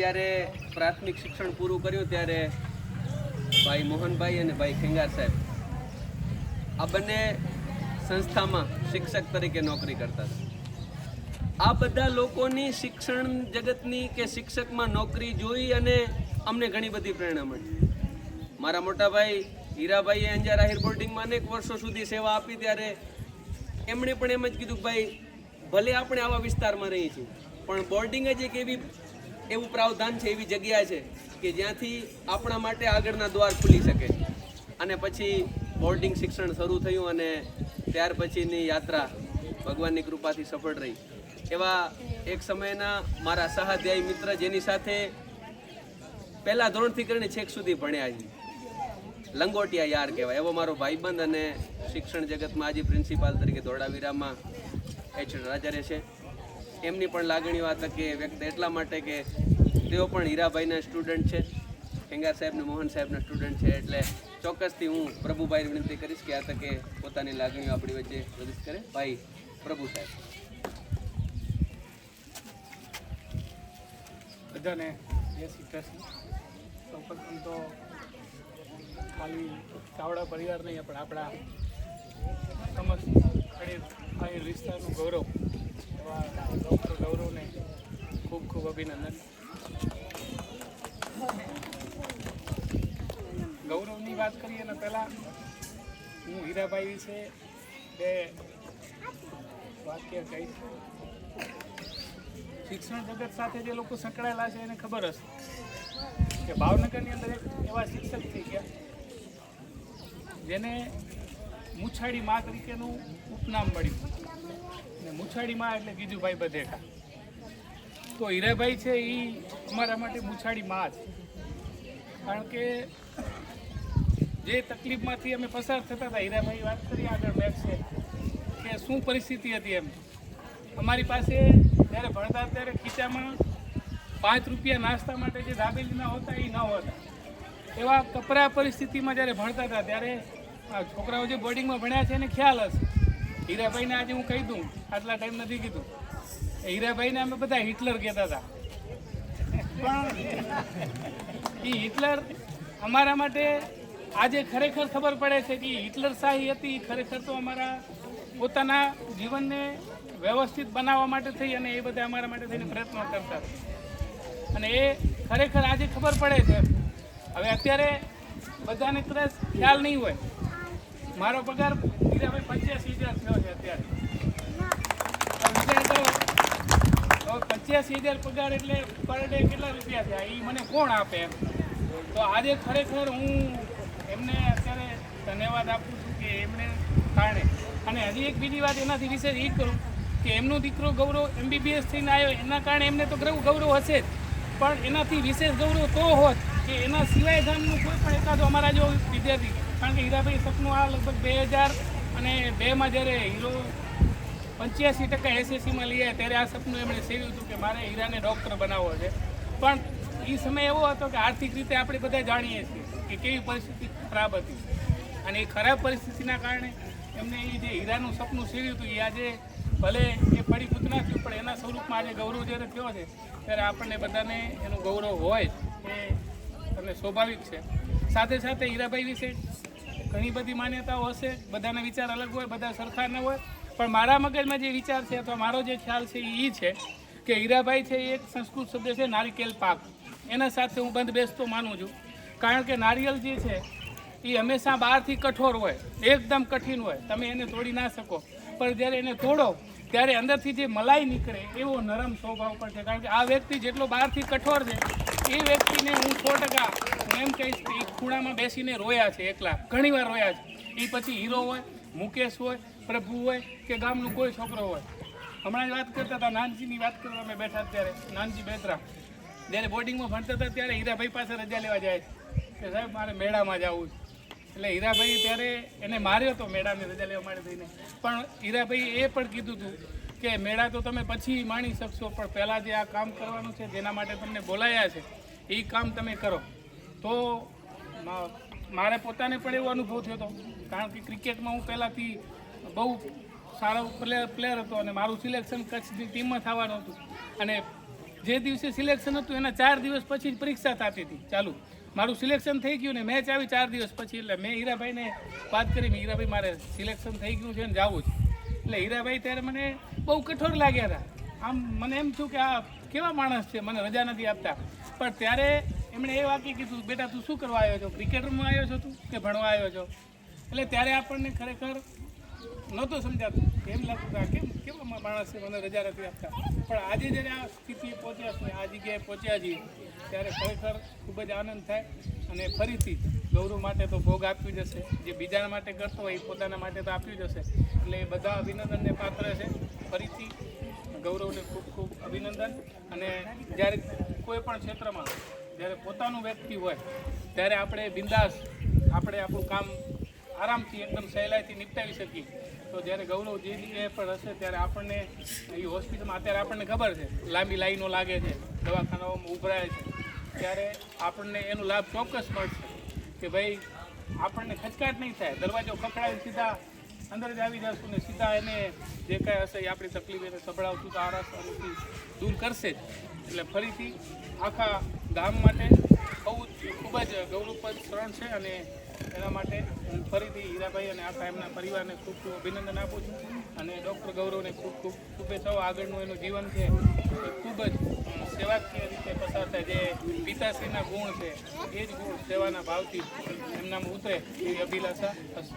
ત્યારે પ્રાથમિક શિક્ષણ પૂરું કર્યું ત્યારે ભાઈ મોહનભાઈ અને ભાઈ ખેંગાર સાહેબ આ બંને સંસ્થામાં શિક્ષક તરીકે નોકરી કરતા હતા। આ બધા લોકોની શિક્ષણ જગતની કે શિક્ષકમાં નોકરી જોઈ અને અમને ઘણી બધી પ્રેરણા મળી। મારા મોટા ભાઈ હીરાભાઈએ અંજાર આહિર બોર્ડિંગમાં અનેક વર્ષો સુધી સેવા આપી ત્યારે એમણે પણ એમ જ કીધું કે ભાઈ ભલે આપણે આવા વિસ્તારમાં રહીએ છીએ પણ બોર્ડિંગ જ એક એવું પ્રાવધાન છે, એવી જગ્યા છે કે જ્યાંથી આપણા માટે આગળના દ્વાર ખુલી શકે। અને પછી બોર્ડિંગ શિક્ષણ શરૂ થયું અને ત્યાર પછીની યાત્રા ભગવાનની કૃપાથી સફળ રહી। એવા એક સમયના મારા સહાધ્યાયી મિત્ર જેની સાથે પહેલા ધોરણથી કરીને છેક સુધી ભણ્યા છે, લંગોટિયા યાર કહેવાય એવો મારો ભાઈબંધ અને શિક્ષણ જગતમાં આજે પ્રિન્સિપાલ તરીકે ધોળાવીરામાં એચ રાજા રહે છે। એમની પણ લાગણીઓ આ તકે વ્યક્ત એટલા માટે કે તેઓ પણ હીરાભાઈના સ્ટુડન્ટ છે, ખેંગાર સાહેબ ને મોહન સાહેબના સ્ટુડન્ટ છે, એટલે ચોક્કસથી હું પ્રભુભાઈને વિનંતી કરીશ કે આ તકે પોતાની લાગણીઓ આપણી વચ્ચે પ્રદર્શિત કરે। ભાઈ પ્રભુ સાહેબ। બધાને જય શ્રી કૃષ્ણ। સૌપ્રથમ તો ખાલી ચાવડા પરિવાર નહીં પણ આપણા સમસ્ત અહીં વિસ્તારનું ગૌરવ એવા ડૉક્ટર ગૌરવને ખૂબ ખૂબ અભિનંદન। ગૌરવની વાત કરીએ ને પહેલાં હું હીરાભાઈ વિશે બે વાક્ય કહીશ। શિક્ષણ જગત સાથે જે લોકો સંકળાયેલા છે એને ખબર હશે કે ભાવનગરની અંદર એક એવા શિક્ષક થઈ ગયા જેને મુછાળી મા તરીકેનું ઉપનામ મળ્યું અને મુછાળી મા એટલે ગીજુભાઈ બધેકા। તો હીરાભાઈ છે એ અમારા માટે મુછાળી મા છે, કારણ કે જે તકલીફમાંથી અમે પસાર થતા હતા, હીરાભાઈ વાત કરી આગળ મેચ છે કે શું પરિસ્થિતિ હતી એમ। અમારી પાસે જ્યારે ભણતા ત્યારે ખીચામાં 5 રૂપિયા નાસ્તા માટે જે દાબેલીના હોતા એ ન હોતા, એવા કપરા પરિસ્થિતિમાં જ્યારે ભણતા હતા ત્યારે આ છોકરાઓ જે બોર્ડિંગમાં ભણ્યા છે એને ખ્યાલ હશે। હીરાભાઈને આજે હું કહી દઉં, આટલા ટાઈમ નથી કીધું, હીરાભાઈને અમે બધા હિટલર કહેતા હતા, પણ એ હિટલર અમારા માટે આજે ખરેખર ખબર પડે છે કે હિટલર શાહી હતી ખરેખર તો અમારા પોતાના જીવનને વ્યવસ્થિત બનાવવા માટે થઈ અને એ બધા અમારા માટે થઈને પ્રયત્નો કરતા અને એ ખરેખર આજે ખબર પડે છે। હવે અત્યારે બધાને કદાચ ખ્યાલ નહીં હોય, મારો પગાર હીરાભાઈ 85,000 થયો છે અત્યારે। વિચાર કરો તો 85,000 પગાર એટલે પર ડે કેટલા રૂપિયા થયા એ મને કોણ આપે એમ। તો આજે ખરેખર હું એમને અત્યારે ધન્યવાદ આપું છું કે એમને કારણે। અને હજી એક બીજી વાત એનાથી વિશેષ એ કરું કે એમનો દીકરો ગૌરવ MBBS થઈને આવ્યો એના કારણે એમને તો ગૌરવ હશે જ, પણ એનાથી વિશેષ ગૌરવ તો હોત કે એના સિવાય ગામનું કોઈ પણ એકાદો અમારા જો વિદ્યાર્થી, કારણ કે હીરાભાઈ સપનું આ લગભગ 2002માં જ્યારે હીરો 85% SSCમાં લઈ આવ્યા ત્યારે આ સપનું એમણે સેવ્યું હતું કે મારે હીરાને ડૉક્ટર બનાવવો છે। પણ એ સમય એવો હતો કે આર્થિક રીતે આપણે બધા જાણીએ છીએ કે કેવી પરિસ્થિતિ ખરાબ હતી અને એ ખરાબ પરિસ્થિતિના કારણે એમને એ જે હીરાનું સપનું સેવ્યું હતું એ આજે ભલે એ ફળીભૂત ના થયું પણ એના સ્વરૂપમાં આજે ગૌરવ જ્યારે થયો છે ત્યારે આપણને બધાને એનું ગૌરવ હોય એ તમને સ્વાભાવિક છે। સાથે સાથે હીરાભાઈ વિશે ઘણી બધી માન્યતાઓ હશે, બધાના વિચાર અલગ હોય, બધા સરખા ન હોય, પણ મારા મગજમાં જે વિચાર છે અથવા મારો જે ખ્યાલ છે એ છે કે હીરાભાઈ છે એ એક સંસ્કૃત શબ્દ છે નારિકેલ પાક, એના સાથે હું બંધ બેસતો માનું છું। કારણ કે નારિયેલ જે છે એ હંમેશા બહારથી કઠોર હોય, એકદમ કઠિન હોય, તમે એને તોડી ના શકો, પણ જ્યારે એને તોડો ત્યારે અંદરથી જે મલાઈ નીકળે એવો નરમ સ્વભાવ પર છે। કારણ કે આ વ્યક્તિ જેટલો બહારથી કઠોર છે એ વ્યક્તિને હું 100% હું એમ કહીશ કે એ ખૂણામાં બેસીને રોયા છે, એકલા ઘણીવાર રોયા છે। એ પછી હીરો હોય, મુકેશ હોય, પ્રભુ હોય કે ગામનું કોઈ છોકરો હોય। હમણાં જ વાત કરતા હતા, નાનજીની વાત કરવા અમે બેઠા ત્યારે નાનજી બેતરા જ્યારે બોર્ડિંગમાં ભણતા હતા ત્યારે હીરાભાઈ પાસે રજા લેવા જાય કે સાહેબ મારે મેળામાં જવું છે, એટલે હીરાભાઈ ત્યારે એને માર્યો હતો મેળાની રજા લેવા માટે થઈને, પણ હીરાભાઈ એ પણ કીધું હતું કે મેળા તો તમે પછી માણી શકશો પણ પહેલાં જે આ કામ કરવાનું છે જેના માટે તમને બોલાયા છે એ કામ તમે કરો। તો મારે પોતાને પણ એવો અનુભવ થયો હતો, કારણ કે ક્રિકેટમાં હું પહેલાંથી બહુ સારો પ્લેયર હતો અને મારું સિલેક્શન કચ્છની ટીમમાં થવાનું હતું અને જે દિવસે સિલેક્શન હતું એના 4 દિવસ પછી જ પરીક્ષા થતી હતી ચાલુ. મારું સિલેક્શન થઈ ગયું ને મેચ આવી 4 દિવસ પછી, એટલે મેં હીરાભાઈને વાત કરી, હીરાભાઈ મારે સિલેક્શન થઈ ગયું છે ને જવું છે. એટલે હીરાભાઈ ત્યારે મને બહુ કઠોર લાગ્યા હતા. આમ મને એમ થયું કે આ કેવા માણસ છે, મને રજા નથી આપતા. પણ ત્યારે એમણે એ વાક્ય કીધું, બેટા તું શું કરવા આવ્યો છો, ક્રિકેટ રમવા આવ્યો છો તું કે ભણવા આવ્યો છો? એટલે ત્યારે આપણને ખરેખર નહોતું સમજાતું, એમ લાગતું કે કેવા માણસ છે, મને રજા નથી આપતા. પણ આજે જ્યારે આ સ્થિતિએ પહોંચ્યા છે, આ જગ્યાએ પહોંચ્યા છીએ, ત્યારે ખરેખર ખૂબ જ આનંદ થાય. અને ફરીથી ગૌરવ માટે તો ભોગ આપ્યું જશે, જે બીજા માટે કરતો હોય એ પોતાના માટે તો આપ્યું જશે. એટલે એ બધા અભિનંદનને પાત્ર છે. ફરીથી ગૌરવને ખૂબ ખૂબ અભિનંદન. અને જ્યારે કોઈ પણ ક્ષેત્રમાં જ્યારે પોતાનું વ્યક્તિ હોય ત્યારે આપણે બિંદાસ આપણે આપણું કામ આરામથી એકદમ સહેલાઈથી નિપટાવી શકીએ. તો જ્યારે ગૌરવ જે જગ્યાએ પર હશે ત્યારે આપણને એ હોસ્પિટલમાં અત્યારે આપણને ખબર છે લાંબી લાઈનો લાગે છે, દવાખાનાઓમાં ઉભરાય છે, ત્યારે આપણને એનો લાભ ચોક્કસ મળશે કે ભાઈ આપણને ખચકાટ નહીં થાય, દરવાજો ખખડાવી સીધા અંદર જ આવી જશું ને સીધા એને જે કાંઈ હશે એ આપણી તકલીફ એને સંભળાવશું તો આરામથી દૂર કરશે જ. એટલે ફરીથી આખા ગામ માટે ખૂબ જ ગૌરવપ્રદ ક્ષણ છે. અને એના માટે હું ફરીથી હીરાભાઈ અને આખા એમના પરિવારને ખૂબ ખૂબ અભિનંદન આપું છું. અને ડૉક્ટર ગૌરવને ખૂબ ખૂબ શુભેચ્છાઓ. આગળનું એનું જીવન છે એ ખૂબ જ સેવાકીય રીતે પસાર થાય. જે પિતાશ્રીના ગુણ છે એ જ ગુણ સેવાના ભાવથી એમનામાં ઉતરે એવી અભિલાષા હશે.